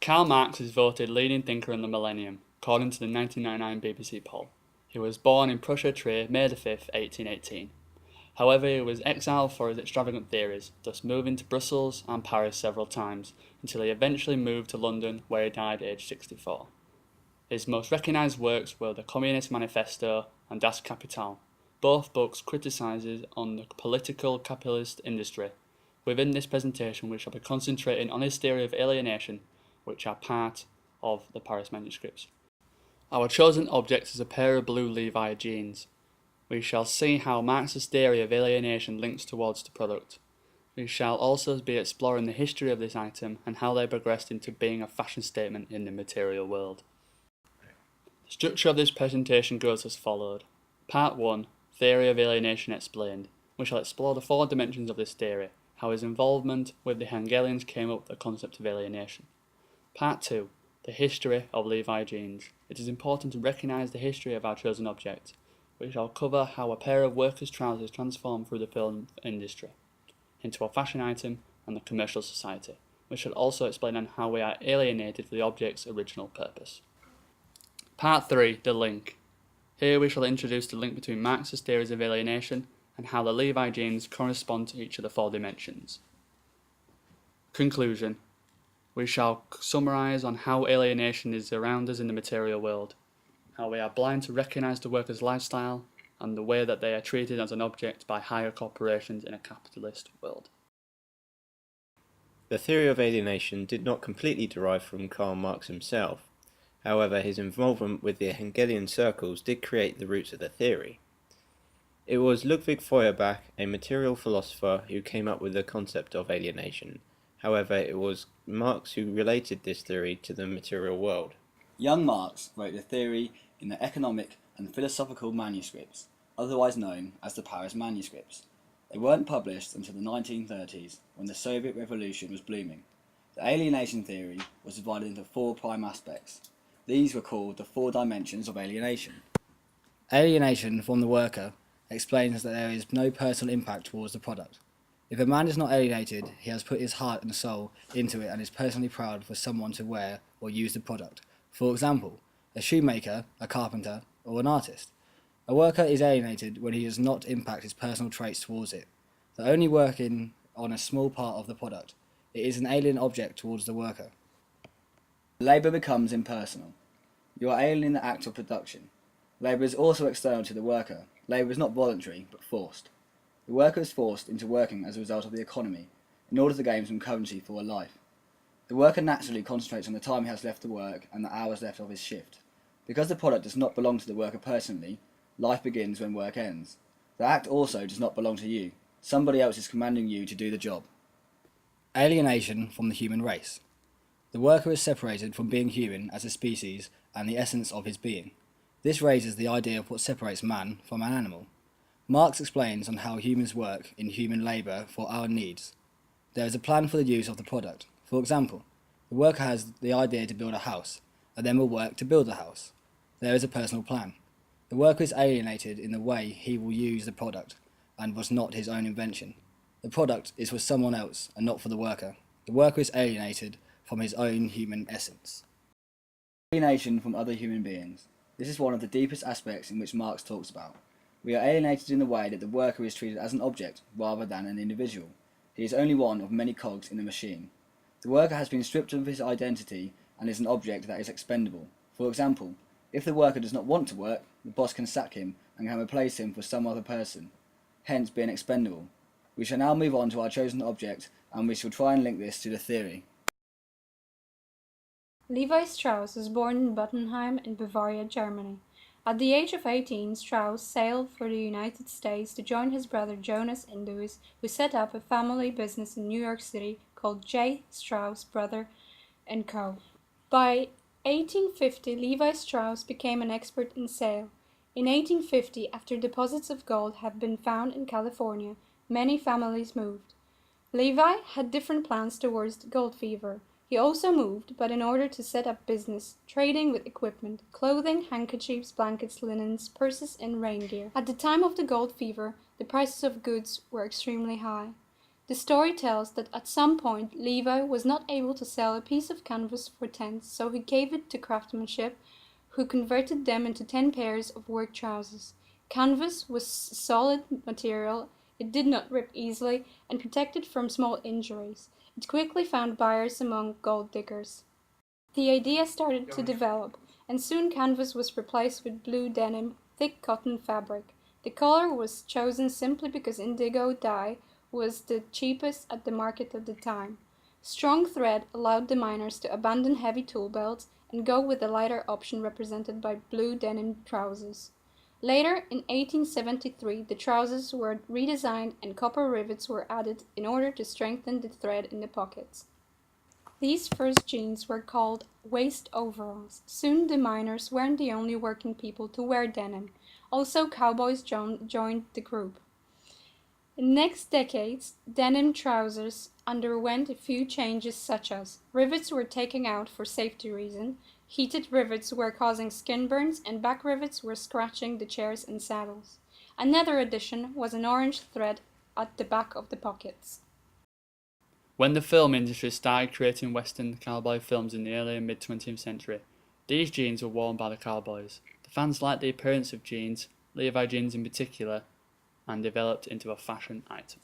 Karl Marx is voted leading thinker in the millennium, according to the 1999 BBC poll. He was born in Prussia Trier, May 5, 1818. However, he was exiled for his extravagant theories, thus moving to Brussels and Paris several times, until he eventually moved to London, where he died aged 64. His most recognised works were the Communist Manifesto and Das Kapital. Both books criticises on the political capitalist industry. Within this presentation, we shall be concentrating on his theory of alienation, which are part of the Paris manuscripts. Our chosen object is a pair of blue Levi jeans. We shall see how Marx's theory of alienation links towards the product. We shall also be exploring the history of this item and how they progressed into being a fashion statement in the material world. The structure of this presentation goes as followed. Part 1. Theory of alienation explained. We shall explore the 4 dimensions of this theory, how his involvement with the Hegelians came up with the concept of alienation. Part 2. The history of Levi jeans. It is important to recognise the history of our chosen object. We shall cover how a pair of workers' trousers transformed through the film industry into a fashion item and the commercial society. We shall also explain on how we are alienated from the object's original purpose. Part 3. The link. Here we shall introduce the link between Marx's theories of alienation and how the Levi jeans correspond to each of the 4 dimensions. Conclusion. We shall summarise on how alienation is around us in the material world, how we are blind to recognise the worker's lifestyle, and the way that they are treated as an object by higher corporations in a capitalist world. The theory of alienation did not completely derive from Karl Marx himself. However, his involvement with the Hegelian circles did create the roots of the theory. It was Ludwig Feuerbach, a material philosopher, who came up with the concept of alienation. However, it was Marx who related this theory to the material world. Young Marx wrote the theory in the economic and philosophical manuscripts, otherwise known as the Paris manuscripts. They weren't published until the 1930s, when the Soviet Revolution was blooming. The alienation theory was divided into 4 prime aspects. These were called the 4 dimensions of alienation. Alienation from the worker explains that there is no personal impact towards the product. If a man is not alienated, he has put his heart and soul into it and is personally proud for someone to wear or use the product. For example, a shoemaker, a carpenter, or an artist. A worker is alienated when he does not impact his personal traits towards it. They're only working on a small part of the product. It is an alien object towards the worker. Labour becomes impersonal. You are alien in the act of production. Labour is also external to the worker. Labour is not voluntary, but forced. The worker is forced into working as a result of the economy, in order to gain some currency for a life. The worker naturally concentrates on the time he has left to work and the hours left of his shift. Because the product does not belong to the worker personally, life begins when work ends. The act also does not belong to you. Somebody else is commanding you to do the job. Alienation from the human race. The worker is separated from being human as a species and the essence of his being. This raises the idea of what separates man from an animal. Marx explains on how humans work in human labour for our needs. There is a plan for the use of the product. For example, the worker has the idea to build a house, and then will work to build the house. There is a personal plan. The worker is alienated in the way he will use the product, and was not his own invention. The product is for someone else, and not for the worker. The worker is alienated from his own human essence. Alienation from other human beings. This is one of the deepest aspects in which Marx talks about. We are alienated in the way that the worker is treated as an object rather than an individual. He is only one of many cogs in the machine. The worker has been stripped of his identity and is an object that is expendable. For example, if the worker does not want to work, the boss can sack him and can replace him for some other person, hence being expendable. We shall now move on to our chosen object, and we shall try and link this to the theory. Levi Strauss was born in Bottenheim in Bavaria, Germany. At the age of 18, Strauss sailed for the United States to join his brother Jonas in Lewis, who set up a family business in New York City called J. Strauss Brother & Co. By 1850, Levi Strauss became an expert in sail. In 1850, after deposits of gold had been found in California, many families moved. Levi had different plans towards the gold fever. He also moved, but in order to set up business, trading with equipment, clothing, handkerchiefs, blankets, linens, purses, and rain gear. At the time of the gold fever, the prices of goods were extremely high. The story tells that at some point Levi was not able to sell a piece of canvas for 10, so he gave it to craftsmanship, who converted them into 10 pairs of work trousers. Canvas was solid material, it did not rip easily, and protected from small injuries. It quickly found buyers among gold diggers. The idea started to develop, and soon canvas was replaced with blue denim, thick cotton fabric. The color was chosen simply because indigo dye was the cheapest at the market at the time. Strong thread allowed the miners to abandon heavy tool belts and go with the lighter option represented by blue denim trousers. Later, in 1873, the trousers were redesigned and copper rivets were added in order to strengthen the thread in the pockets. These first jeans were called waist overalls. Soon the miners weren't the only working people to wear denim. Also, cowboys joined the group. In the next decades, denim trousers underwent a few changes such as rivets were taken out for safety reasons, heated rivets were causing skin burns, and back rivets were scratching the chairs and saddles. Another addition was an orange thread at the back of the pockets. When the film industry started creating Western cowboy films in the early and mid-20th century, these jeans were worn by the cowboys. The fans liked the appearance of jeans, Levi jeans in particular, and developed into a fashion item.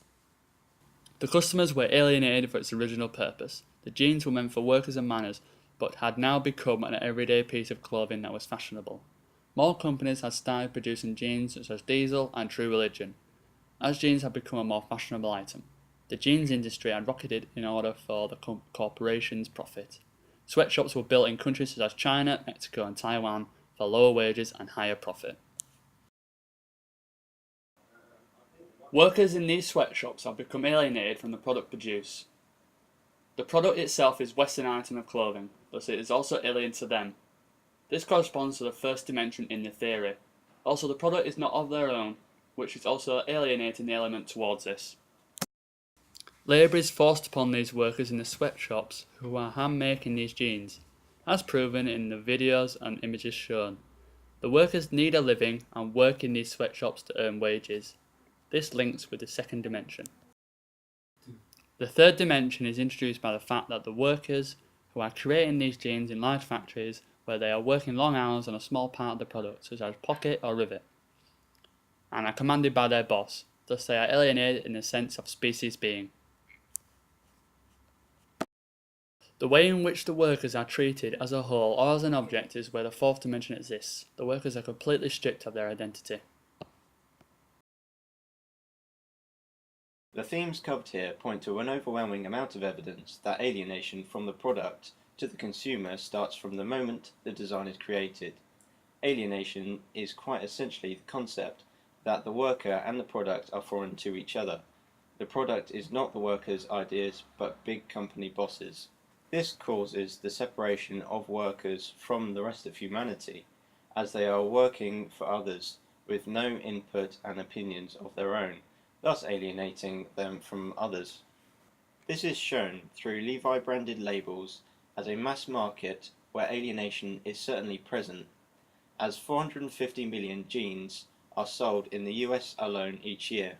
The customers were alienated for its original purpose. The jeans were meant for workers and miners, but had now become an everyday piece of clothing that was fashionable. More companies had started producing jeans such as Diesel and True Religion, as jeans had become a more fashionable item. The jeans industry had rocketed in order for the corporation's profit. Sweatshops were built in countries such as China, Mexico and Taiwan for lower wages and higher profit. Workers in these sweatshops have become alienated from the product produced. The product itself is Western item of clothing, thus it is also alien to them. This corresponds to the first dimension in the theory. Also, the product is not of their own, which is also alienating the element towards this. Labour is forced upon these workers in the sweatshops who are hand-making these jeans, as proven in the videos and images shown. The workers need a living and work in these sweatshops to earn wages. This links with the second dimension. The third dimension is introduced by the fact that the workers who are creating these jeans in large factories where they are working long hours on a small part of the product, such as pocket or rivet, and are commanded by their boss, thus they are alienated in the sense of species being. The way in which the workers are treated as a whole or as an object is where the fourth dimension exists. The workers are completely stripped of their identity. The themes covered here point to an overwhelming amount of evidence that alienation from the product to the consumer starts from the moment the design is created. Alienation is quite essentially the concept that the worker and the product are foreign to each other. The product is not the worker's ideas, but big company bosses. This causes the separation of workers from the rest of humanity, as they are working for others with no input and opinions of their own, thus alienating them from others. This is shown through Levi branded labels as a mass market where alienation is certainly present, as 450 million jeans are sold in the US alone each year.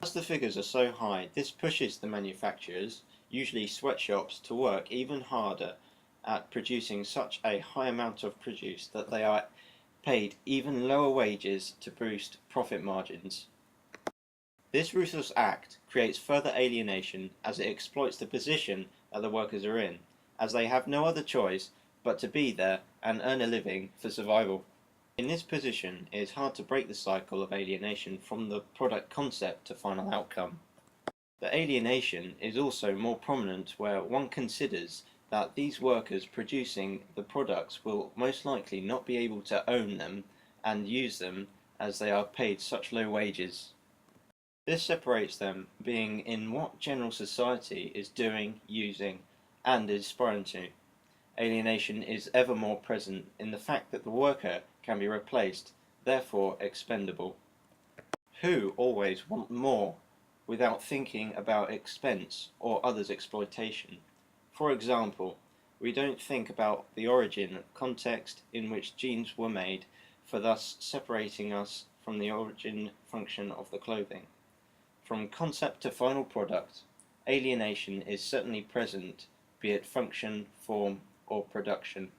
As the figures are so high, this pushes the manufacturers, usually sweatshops, to work even harder at producing such a high amount of produce that they are paid even lower wages to boost profit margins. This ruthless act creates further alienation as it exploits the position that the workers are in, as they have no other choice but to be there and earn a living for survival. In this position, it is hard to break the cycle of alienation from the product concept to final outcome. The alienation is also more prominent where one considers that these workers producing the products will most likely not be able to own them and use them as they are paid such low wages. This separates them being in what general society is doing, using, and is aspiring to. Alienation is ever more present in the fact that the worker can be replaced, therefore expendable. Who always want more without thinking about expense or others' exploitation? For example, we don't think about the origin, context in which jeans were made, for thus separating us from the origin function of the clothing. From concept to final product, alienation is certainly present, be it function, form, or production.